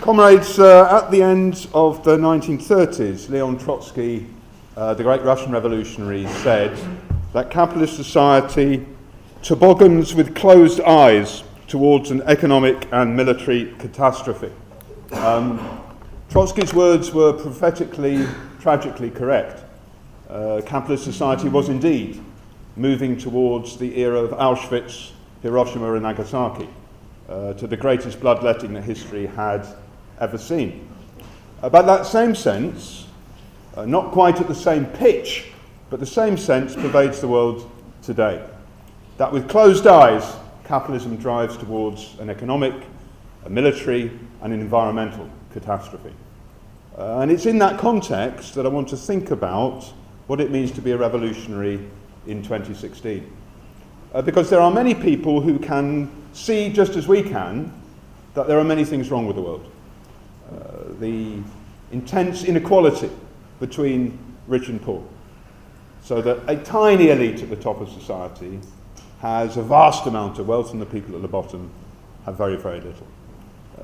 Comrades, at the end of the 1930s, Leon Trotsky, the great Russian revolutionary, said that capitalist society toboggans with closed eyes towards an economic and military catastrophe. Trotsky's words were prophetically, tragically correct. Capitalist society was indeed moving towards the era of Auschwitz, Hiroshima and Nagasaki, to the greatest bloodletting that history had ever seen. But that same sense, not quite at the same pitch, but the same sense pervades the world today. That with closed eyes, capitalism drives towards an economic, a military, and an environmental catastrophe. And it's in that context that I want to think about what it means to be a revolutionary in 2016. Because there are many people who can see, just as we can, that there are many things wrong with the world. The intense inequality between rich and poor, so that a tiny elite at the top of society has a vast amount of wealth and the people at the bottom have very, very little.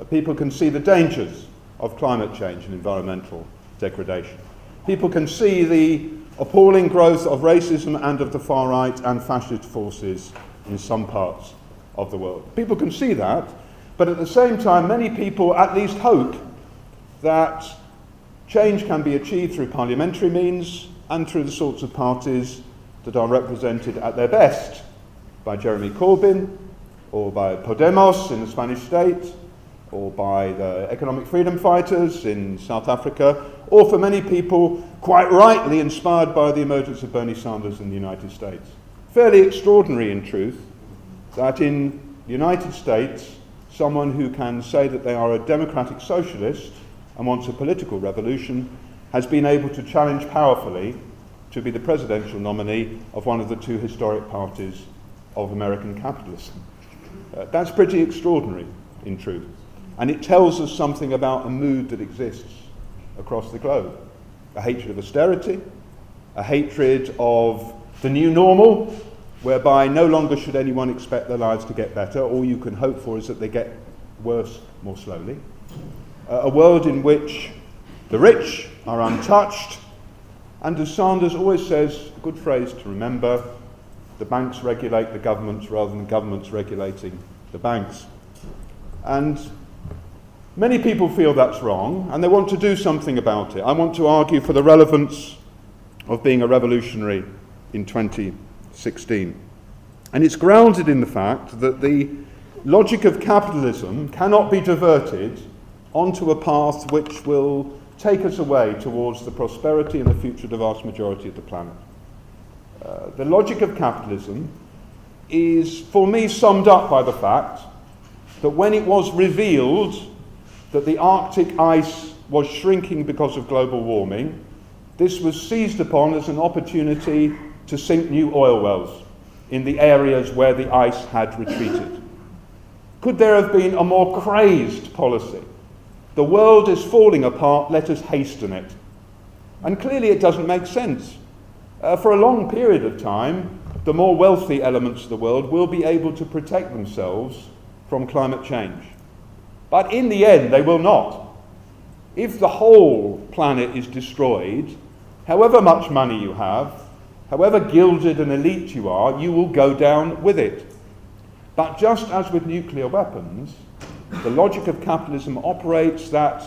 People can see the dangers of climate change and environmental degradation. People can see the appalling growth of racism and of the far right and fascist forces in some parts of the world. People can see that, but at the same time, many people at least hope that change can be achieved through parliamentary means and through the sorts of parties that are represented at their best by Jeremy Corbyn, or by Podemos in the Spanish state, or by the economic freedom fighters in South Africa, or for many people, quite rightly inspired by the emergence of Bernie Sanders in the United States. Fairly extraordinary, in truth, that in the United States, someone who can say that they are a democratic socialist and wants a political revolution has been able to challenge powerfully to be the presidential nominee of one of the two historic parties of American capitalism. That's pretty extraordinary, in truth. And it tells us something about a mood that exists across the globe. A hatred of austerity, a hatred of the new normal, whereby no longer should anyone expect their lives to get better. All you can hope for is that they get worse more slowly. A world in which the rich are untouched, and as Sanders always says, a good phrase to remember, the banks regulate the governments rather than governments regulating the banks. And many people feel that's wrong, and they want to do something about it. I want to argue for the relevance of being a revolutionary in 2016. And it's grounded in the fact that the logic of capitalism cannot be diverted onto a path which will take us away towards the prosperity and the future of the vast majority of the planet. The logic of capitalism is, for me, summed up by the fact that when it was revealed that the Arctic ice was shrinking because of global warming, this was seized upon as an opportunity to sink new oil wells in the areas where the ice had retreated. Could there have been a more crazed policy? The world is falling apart, let us hasten it. And clearly it doesn't make sense. For a long period of time, the more wealthy elements of the world will be able to protect themselves from climate change. But in the end, they will not. If the whole planet is destroyed, however much money you have, however gilded and elite you are, you will go down with it. But just as with nuclear weapons, the logic of capitalism operates that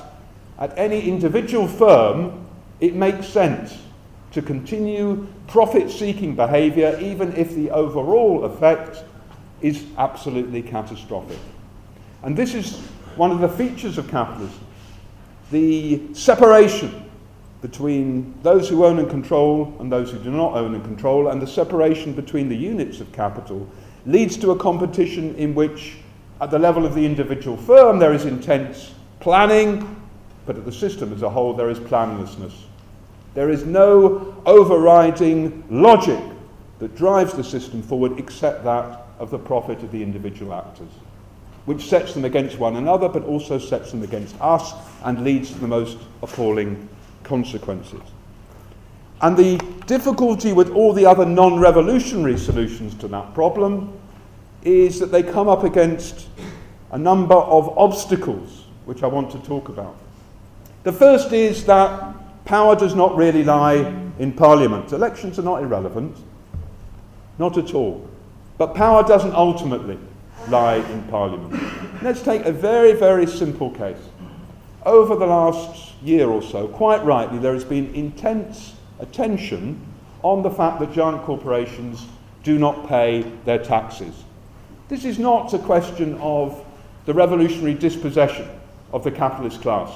at any individual firm, it makes sense to continue profit-seeking behaviour even if the overall effect is absolutely catastrophic. And this is one of the features of capitalism, the separation between those who own and control and those who do not own and control, and the separation between the units of capital leads to a competition in which, at the level of the individual firm, there is intense planning, but at the system as a whole, there is planlessness. There is no overriding logic that drives the system forward except that of the profit of the individual actors, which sets them against one another, but also sets them against us and leads to the most appalling consequences. And the difficulty with all the other non-revolutionary solutions to that problem is that they come up against a number of obstacles which I want to talk about. The first is that power does not really lie in Parliament. Elections are not irrelevant, not at all. But power doesn't ultimately lie in Parliament. Let's take a very, very simple case. Over the last year or so, quite rightly, there has been intense attention on the fact that giant corporations do not pay their taxes. This is not a question of the revolutionary dispossession of the capitalist class.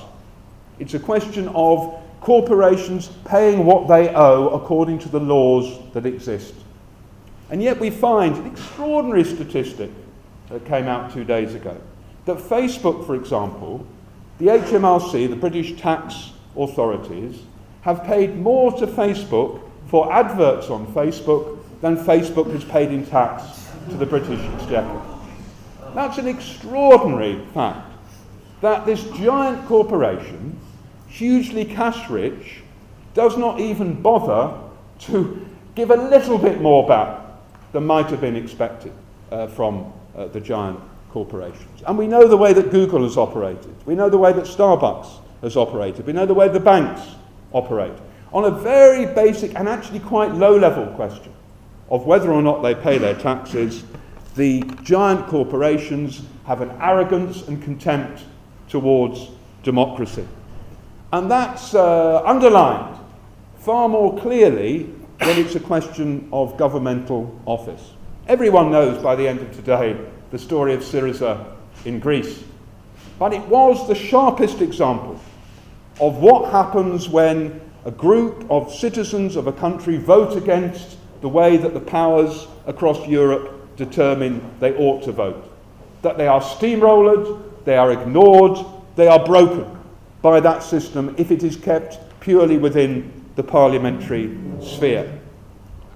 It's a question of corporations paying what they owe according to the laws that exist. And yet we find an extraordinary statistic that came out 2 days ago, that Facebook, for example, the HMRC, the British tax authorities, have paid more to Facebook for adverts on Facebook than Facebook has paid in tax to the British Exchequer. That's an extraordinary fact, that this giant corporation, hugely cash rich, does not even bother to give a little bit more back than might have been expected from the giant corporations. And we know the way that Google has operated. We know the way that Starbucks has operated. We know the way the banks operate. On a very basic and actually quite low-level question of whether or not they pay their taxes, the giant corporations have an arrogance and contempt towards democracy. And that's underlined far more clearly when it's a question of governmental office. Everyone knows by the end of today the story of Syriza in Greece. But it was the sharpest example of what happens when a group of citizens of a country vote against the way that the powers across Europe determine they ought to vote. That they are steamrollered, they are ignored, they are broken by that system if it is kept purely within the parliamentary sphere.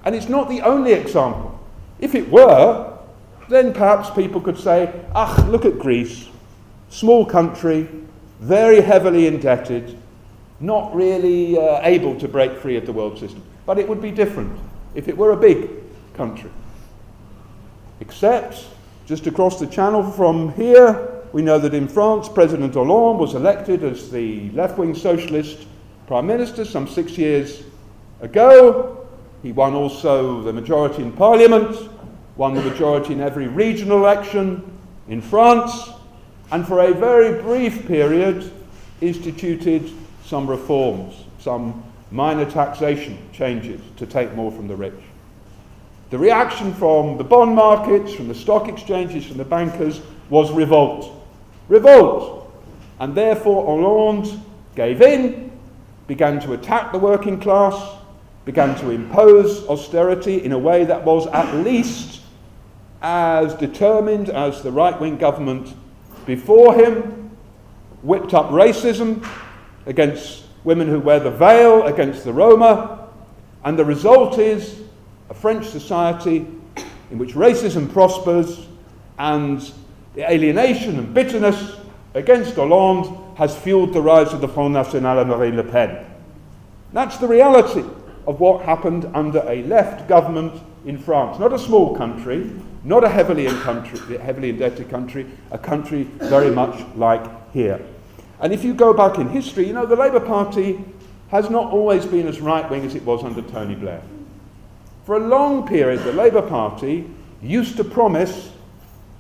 And it's not the only example. If it were, then perhaps people could say, look at Greece, small country, very heavily indebted, not really able to break free of the world system. But it would be different if it were a big country. Except, just across the channel from here, we know that in France, President Hollande was elected as the left-wing socialist prime minister some 6 years ago. He won also the majority in parliament, won the majority in every regional election in France, and for a very brief period instituted some reforms, some minor taxation changes to take more from the rich. The reaction from the bond markets, from the stock exchanges, from the bankers was revolt. Revolt! And therefore Hollande gave in, began to attack the working class, began to impose austerity in a way that was at least as determined as the right-wing government before him, whipped up racism against women who wear the veil, against the Roma, and the result is a French society in which racism prospers and the alienation and bitterness against Hollande has fueled the rise of the Front National and Marine Le Pen. That's the reality of what happened under a left government in France. Not a small country, not a heavily indebted country, a country very much like here. And if you go back in history, you know, the Labour Party has not always been as right-wing as it was under Tony Blair. For a long period, the Labour Party used to promise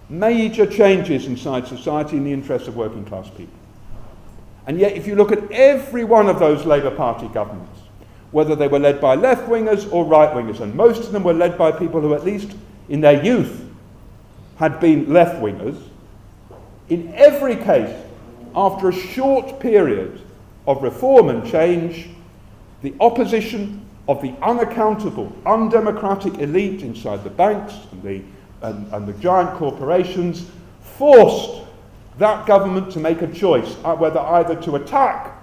major changes inside society in the interests of working class people. And yet, if you look at every one of those Labour Party governments, whether they were led by left-wingers or right-wingers, and most of them were led by people who, at least in their youth, had been left-wingers, in every case, after a short period of reform and change, the opposition of the unaccountable, undemocratic elite inside the banks and the giant corporations forced that government to make a choice, whether either to attack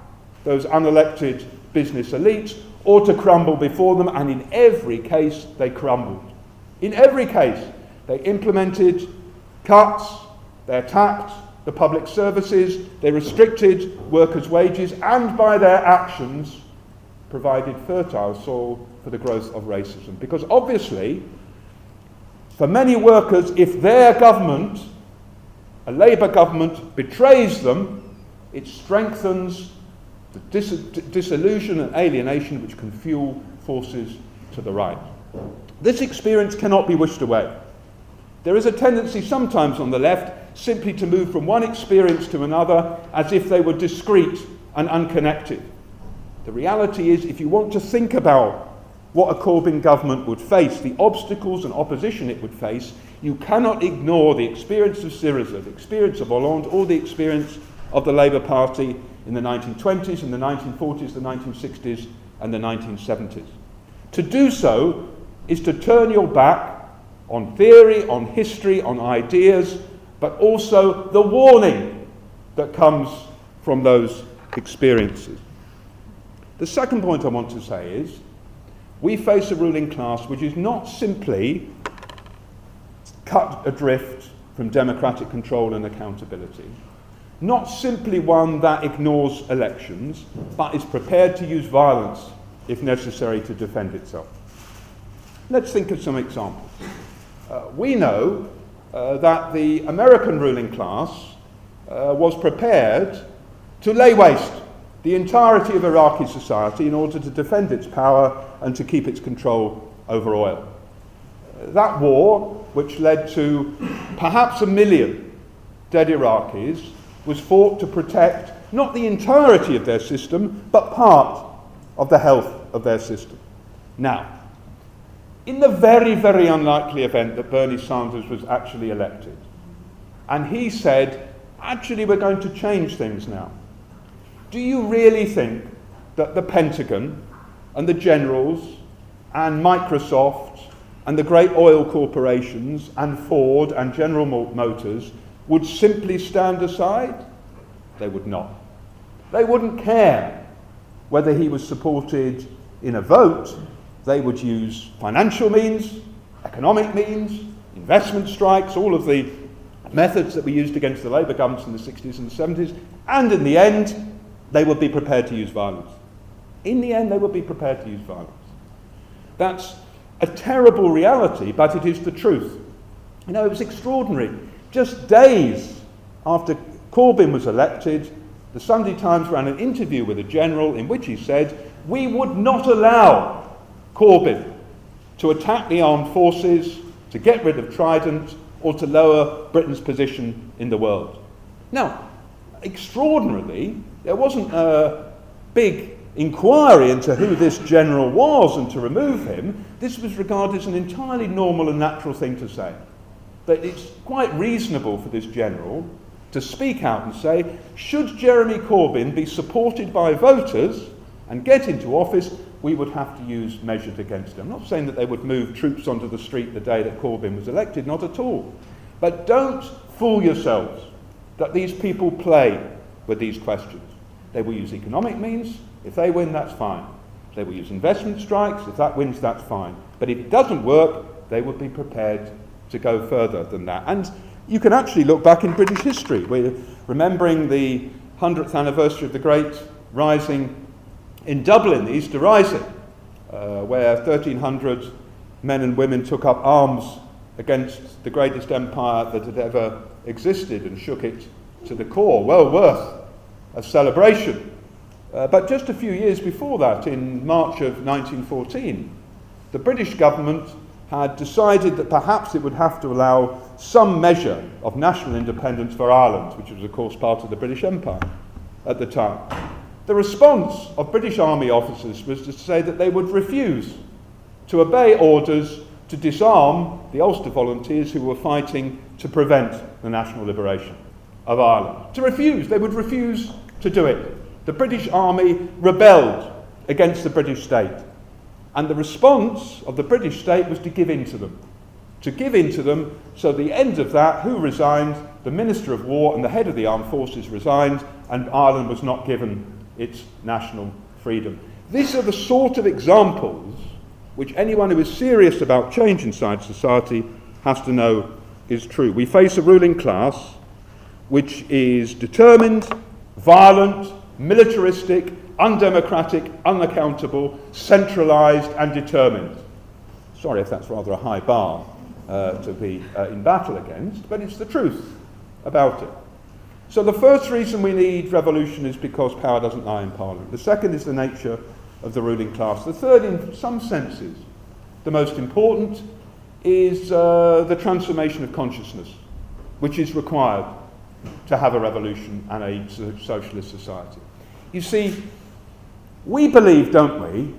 those unelected business elites or to crumble before them, and in every case they crumbled. In every case they implemented cuts, they attacked the public services, they restricted workers' wages, and by their actions provided fertile soil for the growth of racism. Because obviously, for many workers, if their government, a Labour government, betrays them, It strengthens the disillusion and alienation which can fuel forces to the right. This experience cannot be wished away. There is a tendency sometimes on the left simply to move from one experience to another as if they were discrete and unconnected. The reality is, if you want to think about what a Corbyn government would face, the obstacles and opposition it would face, you cannot ignore the experience of Syriza, the experience of Hollande, or the experience of the Labour Party in the 1920s, in the 1940s, the 1960s, and the 1970s. To do so is to turn your back on theory, on history, on ideas, but also the warning that comes from those experiences. The second point I want to say is, we face a ruling class which is not simply cut adrift from democratic control and accountability, not simply one that ignores elections, but is prepared to use violence if necessary to defend itself. Let's think of some examples. We know that the American ruling class was prepared to lay waste the entirety of Iraqi society in order to defend its power and to keep its control over oil. That war, which led to perhaps 1 million dead Iraqis, was fought to protect not the entirety of their system, but part of the health of their system. Now, in the very, very unlikely event that Bernie Sanders was actually elected, and he said, actually, we're going to change things now, do you really think that the Pentagon and the generals and Microsoft and the great oil corporations and Ford and General Motors would simply stand aside? They would not. They wouldn't care whether he was supported in a vote. They would use financial means, economic means, investment strikes, all of the methods that we used against the Labour governments in the 60s and the 70s, and in the end, they would be prepared to use violence. In the end, they would be prepared to use violence. That's a terrible reality, but it is the truth. You know, it was extraordinary. Just days after Corbyn was elected, the Sunday Times ran an interview with a general in which he said, we would not allow Corbyn to attack the armed forces, to get rid of Trident, or to lower Britain's position in the world. Now, extraordinarily, there wasn't a big inquiry into who this general was and to remove him. This was regarded as an entirely normal and natural thing to say. That it's quite reasonable for this general to speak out and say, should Jeremy Corbyn be supported by voters and get into office, we would have to use measures against him. I'm not saying that they would move troops onto the street the day that Corbyn was elected, not at all. But don't fool yourselves that these people play with these questions. They will use economic means. If they win, that's fine. They will use investment strikes. If that wins, that's fine. But if it doesn't work, they would be prepared to go further than that. And you can actually look back in British history. We're remembering the 100th anniversary of the Great Rising in Dublin, the Easter Rising, where 1,300 men and women took up arms against the greatest empire that had ever existed and shook it to the core. Well worth a celebration. But just a few years before that, in March of 1914, the British government had decided that perhaps it would have to allow some measure of national independence for Ireland, which was of course part of the British Empire at the time. The response of British Army officers was to say that they would refuse to obey orders to disarm the Ulster volunteers who were fighting to prevent the national liberation of Ireland. To refuse, they would refuse to do it. The British Army rebelled against the British state. And the response of the British state was to give in to them. To give in to them, so at the end of that, who resigned? The Minister of War and the head of the armed forces resigned, and Ireland was not given its national freedom. These are the sort of examples which anyone who is serious about change inside society has to know is true. We face a ruling class which is determined, violent, militaristic, undemocratic, unaccountable, centralised and determined. Sorry if that's rather a high bar to be in battle against, but it's the truth about it. So the first reason we need revolution is because power doesn't lie in Parliament. The second is the nature of the ruling class. The third, in some senses, the most important, is the transformation of consciousness, which is required to have a revolution and a socialist society. You see, we believe, don't we,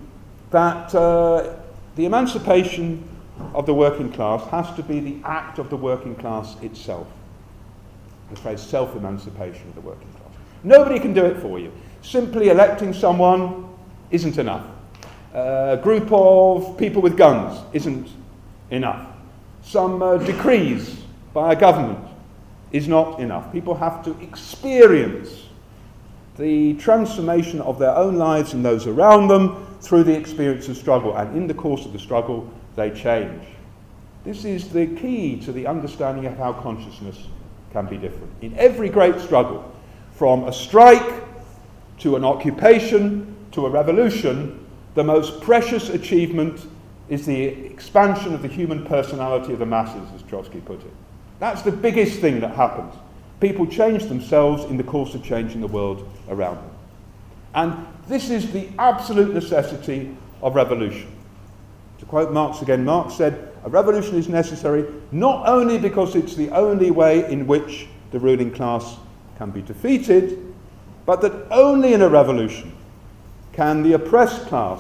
that the emancipation of the working class has to be the act of the working class itself. The phrase self-emancipation of the working class. Nobody can do it for you. Simply electing someone isn't enough. A group of people with guns isn't enough. Some decrees by a government is not enough. People have to experience the transformation of their own lives and those around them through the experience of struggle, and in the course of the struggle they change. This is the key to the understanding of how consciousness can be different. In every great struggle, from a strike to an occupation to a revolution, the most precious achievement is the expansion of the human personality of the masses, as Trotsky put it. That's the biggest thing that happens. People change themselves in the course of changing the world around them. And this is the absolute necessity of revolution. To quote Marx again, Marx said, "A revolution is necessary not only because it's the only way in which the ruling class can be defeated, but that only in a revolution can the oppressed class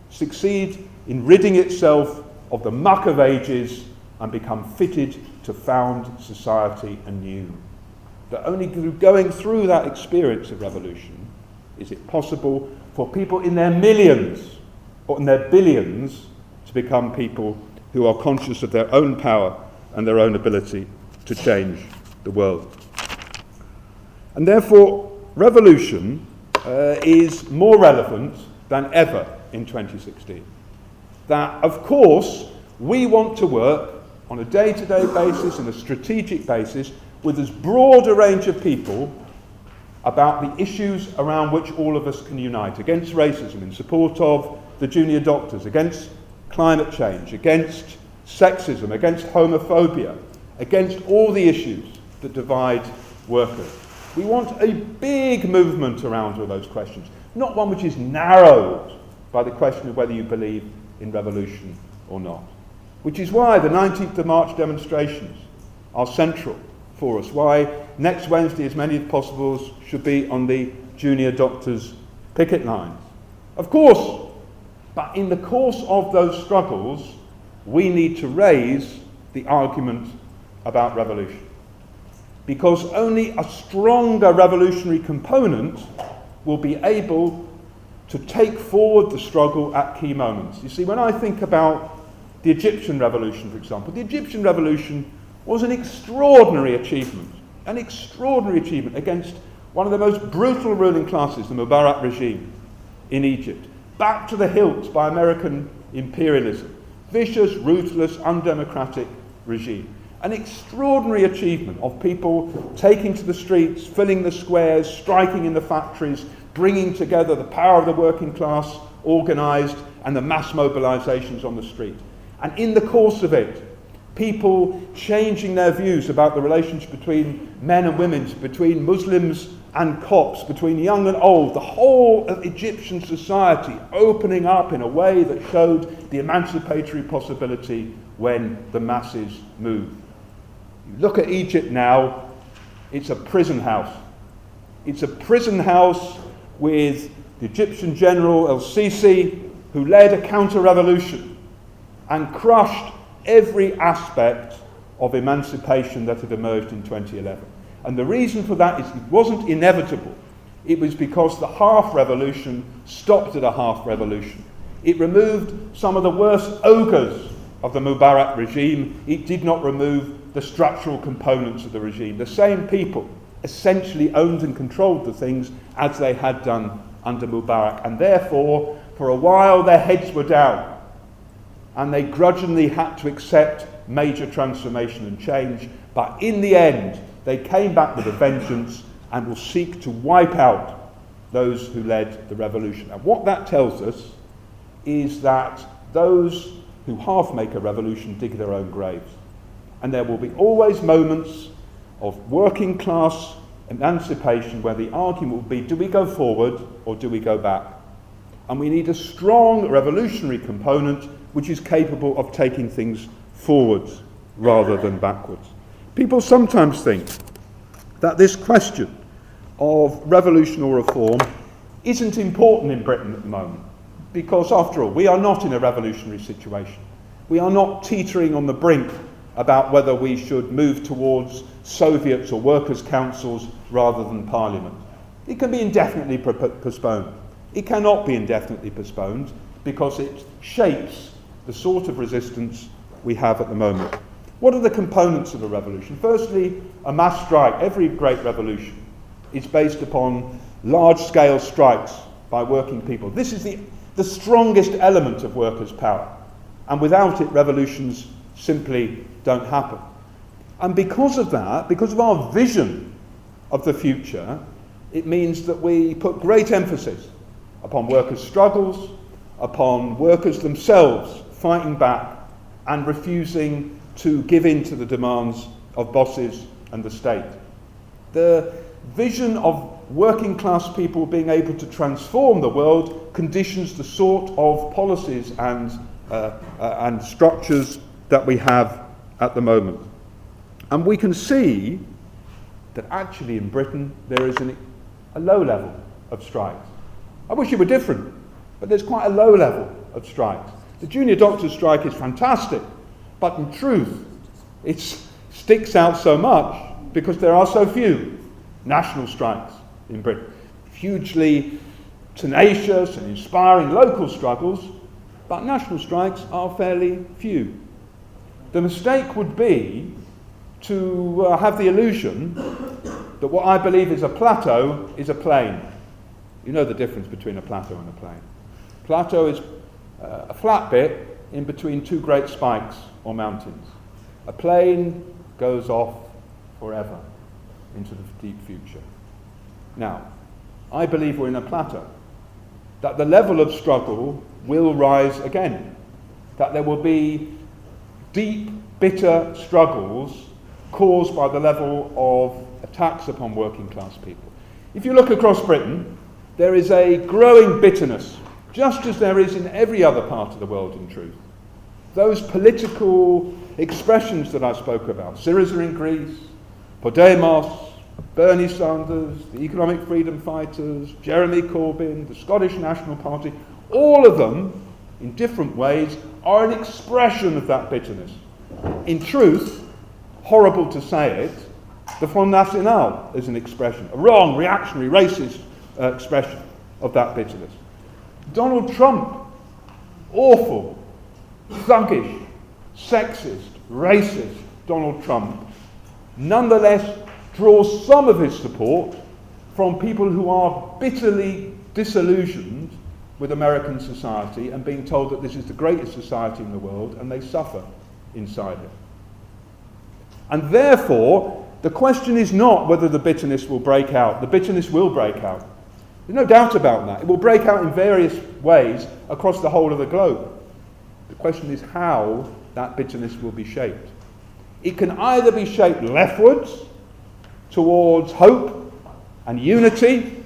succeed in ridding itself of the muck of ages and become fitted to found society anew. That only through going through that experience of revolution is it possible for people in their millions or in their billions to become people who are conscious of their own power and their own ability to change the world." And therefore, revolution is more relevant than ever in 2016. That, of course, we want to work on a day-to-day basis and a strategic basis with as broad a range of people about the issues around which all of us can unite, against racism, in support of the junior doctors, against climate change, against sexism, against homophobia, against all the issues that divide workers. We want a big movement around all those questions, not one which is narrowed by the question of whether you believe in revolution or not. Which is why the 19th of March demonstrations are central for us, why next Wednesday as many as possible should be on the junior doctors' picket lines. Of course, but in the course of those struggles, we need to raise the argument about revolution. Because only a stronger revolutionary component will be able to take forward the struggle at key moments. You see, when I think about the Egyptian revolution, for example, the Egyptian revolution was an extraordinary achievement against one of the most brutal ruling classes, the Mubarak regime in Egypt, backed to the hilt by American imperialism, vicious, ruthless, undemocratic regime. An extraordinary achievement of people taking to the streets, filling the squares, striking in the factories, bringing together the power of the working class, organised, and the mass mobilisations on the street. And in the course of it, people changing their views about the relationship between men and women, between Muslims and Copts, between young and old, the whole of Egyptian society opening up in a way that showed the emancipatory possibility when the masses move. You look at Egypt now, it's a prison house. It's a prison house with the Egyptian general El-Sisi, who led a counter-revolution and crushed every aspect of emancipation that had emerged in 2011. And the reason for that is it wasn't inevitable. It was because the half-revolution stopped at a half-revolution. It removed some of the worst ogres of the Mubarak regime. It did not remove the structural components of the regime. The same people essentially owned and controlled the things as they had done under Mubarak. And therefore, for a while, their heads were down. And they grudgingly had to accept major transformation and change. But in the end, they came back with a vengeance and will seek to wipe out those who led the revolution. And what that tells us is that those who half make a revolution dig their own graves. And there will be always moments of working class emancipation where the argument will be, do we go forward or do we go back? And we need a strong revolutionary component which is capable of taking things forwards rather than backwards. People sometimes think that this question of revolution or reform isn't important in Britain at the moment, because after all, we are not in a revolutionary situation. We are not teetering on the brink about whether we should move towards Soviets or workers' councils rather than parliament. It can be indefinitely postponed. It cannot be indefinitely postponed because it shapes the sort of resistance we have at the moment. What are the components of a revolution? Firstly, a mass strike. Every great revolution is based upon large-scale strikes by working people. This is the strongest element of workers' power. And without it, revolutions simply don't happen. And because of that, because of our vision of the future, it means that we put great emphasis upon workers' struggles, upon workers themselves fighting back and refusing to give in to the demands of bosses and the state. The vision of working class people being able to transform the world conditions the sort of policies and structures that we have at the moment. And we can see that actually in Britain there is a low level of strikes. I wish it were different, but there's quite a low level of strikes. The junior doctor's strike is fantastic, but in truth it sticks out so much because there are so few national strikes in Britain. Hugely tenacious and inspiring local struggles, but national strikes are fairly few. The mistake would be to have the illusion that what I believe is a plateau is a plain. You know the difference between a plateau and a plain. Plateau is a flat bit in between two great spikes or mountains. A plain goes off forever into the deep future. Now, I believe we're in a plateau, that the level of struggle will rise again, that there will be deep, bitter struggles caused by the level of attacks upon working class people. If you look across Britain, there is a growing bitterness, just as there is in every other part of the world in truth. Those political expressions that I spoke about, Syriza in Greece, Podemos, Bernie Sanders, the economic freedom fighters, Jeremy Corbyn, the Scottish National Party, all of them, in different ways, are an expression of that bitterness. In truth, horrible to say it, the Front National is an expression, a wrong, reactionary, racist expression of that bitterness. Donald Trump, awful, thuggish, sexist, racist Donald Trump, nonetheless draws some of his support from people who are bitterly disillusioned with American society and being told that this is the greatest society in the world, and they suffer inside it. And therefore, the question is not whether the bitterness will break out. The bitterness will break out. There's no doubt about that. It will break out in various ways across the whole of the globe. The question is how that bitterness will be shaped. It can either be shaped leftwards, towards hope and unity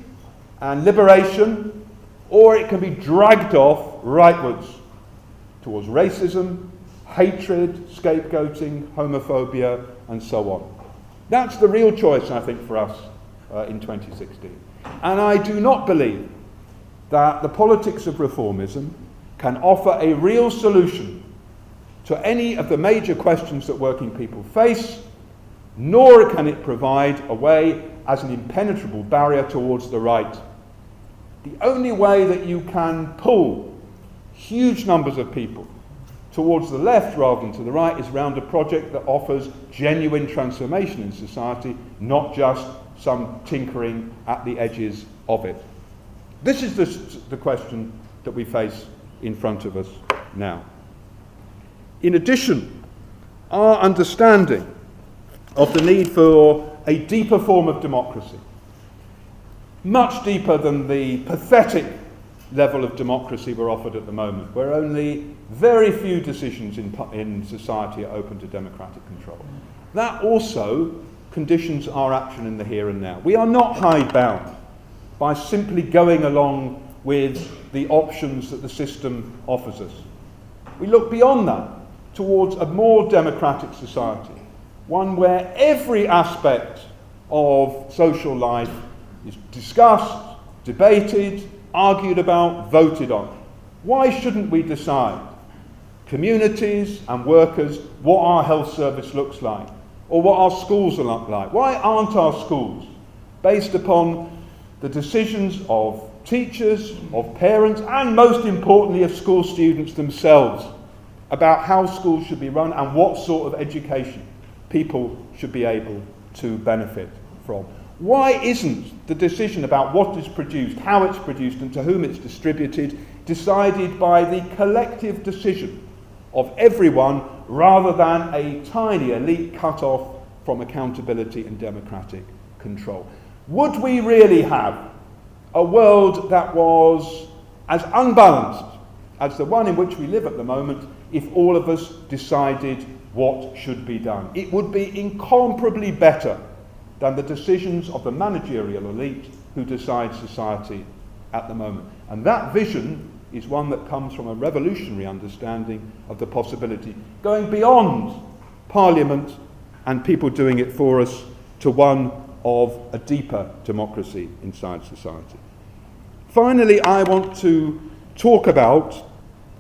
and liberation, or it can be dragged off rightwards towards racism, hatred, scapegoating, homophobia, and so on. That's the real choice, I think, for us in 2016. And I do not believe that the politics of reformism can offer a real solution to any of the major questions that working people face, nor can it provide a way as an impenetrable barrier towards the right. The only way that you can pull huge numbers of people towards the left rather than to the right is around a project that offers genuine transformation in society, not just some tinkering at the edges of it. This is the question that we face in front of us now. In addition, our understanding of the need for a deeper form of democracy, much deeper than the pathetic level of democracy we're offered at the moment, where only very few decisions in society are open to democratic control. That also conditions our action in the here and now. We are not hidebound by simply going along with the options that the system offers us. We look beyond that towards a more democratic society, one where every aspect of social life is discussed, debated, argued about, voted on. Why shouldn't we decide, communities and workers, what our health service looks like, or what our schools are like? Why aren't our schools based upon the decisions of teachers, of parents, and most importantly of school students themselves about how schools should be run and what sort of education people should be able to benefit from? Why isn't the decision about what is produced, how it's produced, and to whom it's distributed decided by the collective decision of everyone rather than a tiny elite cut off from accountability and democratic control? Would we really have a world that was as unbalanced as the one in which we live at the moment if all of us decided what should be done? It would be incomparably better than the decisions of the managerial elite who decide society at the moment. And that vision is one that comes from a revolutionary understanding of the possibility, going beyond Parliament and people doing it for us, to one of a deeper democracy inside society. Finally, I want to talk about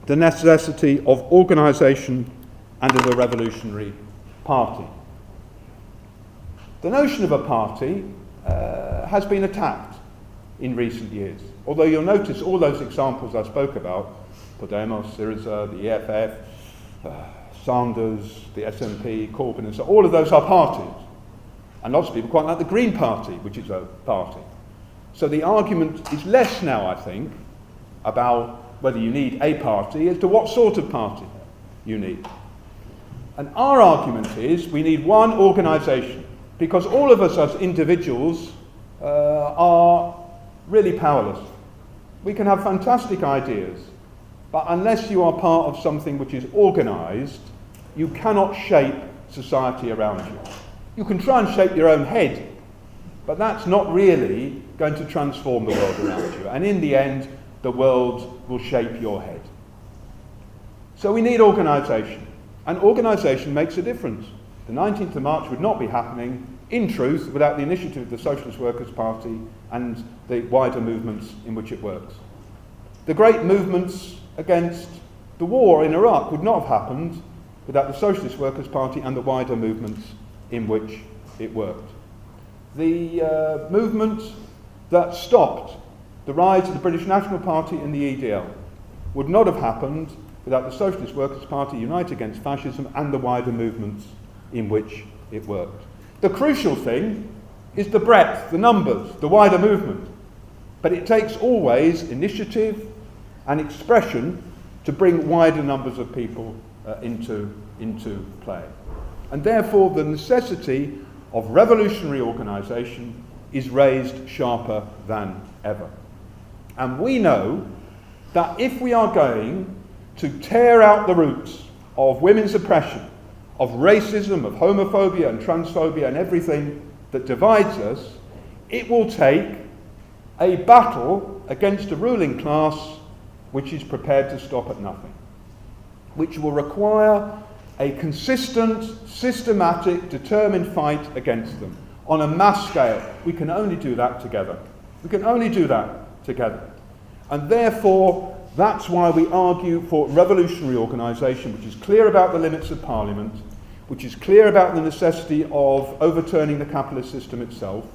the necessity of organisation and of a revolutionary party. The notion of a party has been attacked in recent years, although you'll notice all those examples I spoke about, Podemos, Syriza, the EFF, Sanders, the SNP, Corbyn, and so all of those are parties. And lots of people quite like the Green Party, which is a party. So the argument is less now, I think, about whether you need a party as to what sort of party you need. And our argument is we need one organisation, because all of us as individuals are really powerless. We can have fantastic ideas, but unless you are part of something which is organised, you cannot shape society around you. You can try and shape your own head, but that's not really going to transform the world around you. And in the end, the world will shape your head. So we need organisation. And organisation makes a difference. The 19th of March would not be happening, in truth, without the initiative of the Socialist Workers' Party and the wider movements in which it works. The great movements against the war in Iraq would not have happened without the Socialist Workers' Party and the wider movements in which it worked. The movement that stopped the rise of the British National Party and the EDL would not have happened without the Socialist Workers' Party, Unite Against Fascism, and the wider movements in which it worked. The crucial thing is the breadth, the numbers, the wider movement. But it takes always initiative and expression to bring wider numbers of people into play. And therefore the necessity of revolutionary organisation is raised sharper than ever. And we know that if we are going to tear out the roots of women's oppression, of racism, of homophobia and transphobia and everything that divides us, it will take a battle against a ruling class which is prepared to stop at nothing, which will require a consistent, systematic, determined fight against them on a mass scale. We can only do that together. We can only do that together. And therefore, that's why we argue for revolutionary organisation, which is clear about the limits of Parliament, which is clear about the necessity of overturning the capitalist system itself,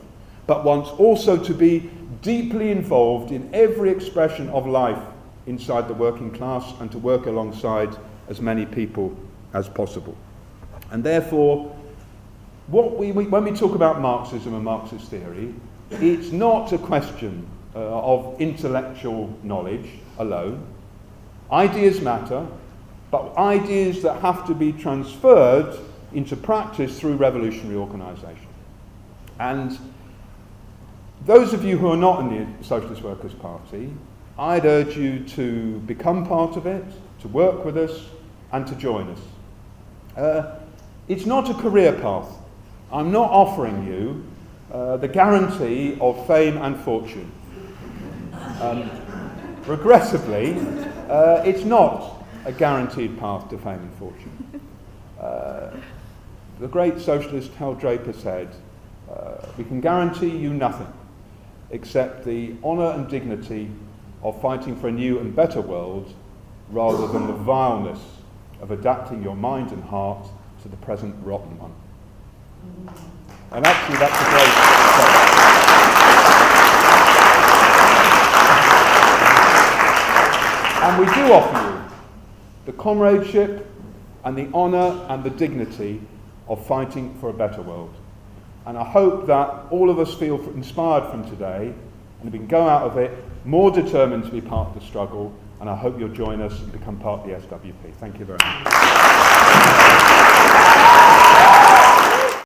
but wants also to be deeply involved in every expression of life inside the working class and to work alongside as many people as possible. And therefore, when we talk about Marxism and Marxist theory, it's not a question of intellectual knowledge alone. Ideas matter, but ideas that have to be transferred into practice through revolutionary organisation. And those of you who are not in the Socialist Workers' Party, I'd urge you to become part of it, to work with us, and to join us. It's not a career path. I'm not offering you the guarantee of fame and fortune. Regrettably, it's not a guaranteed path to fame and fortune. The great socialist Hal Draper said, we can guarantee you nothing except the honour and dignity of fighting for a new and better world rather than the vileness of adapting your mind and heart to the present rotten one. And actually that's a great and we do offer you the comradeship and the honour and the dignity of fighting for a better world. And I hope that all of us feel inspired from today and we can go out of it more determined to be part of the struggle, and I hope you'll join us and become part of the SWP. Thank you very much.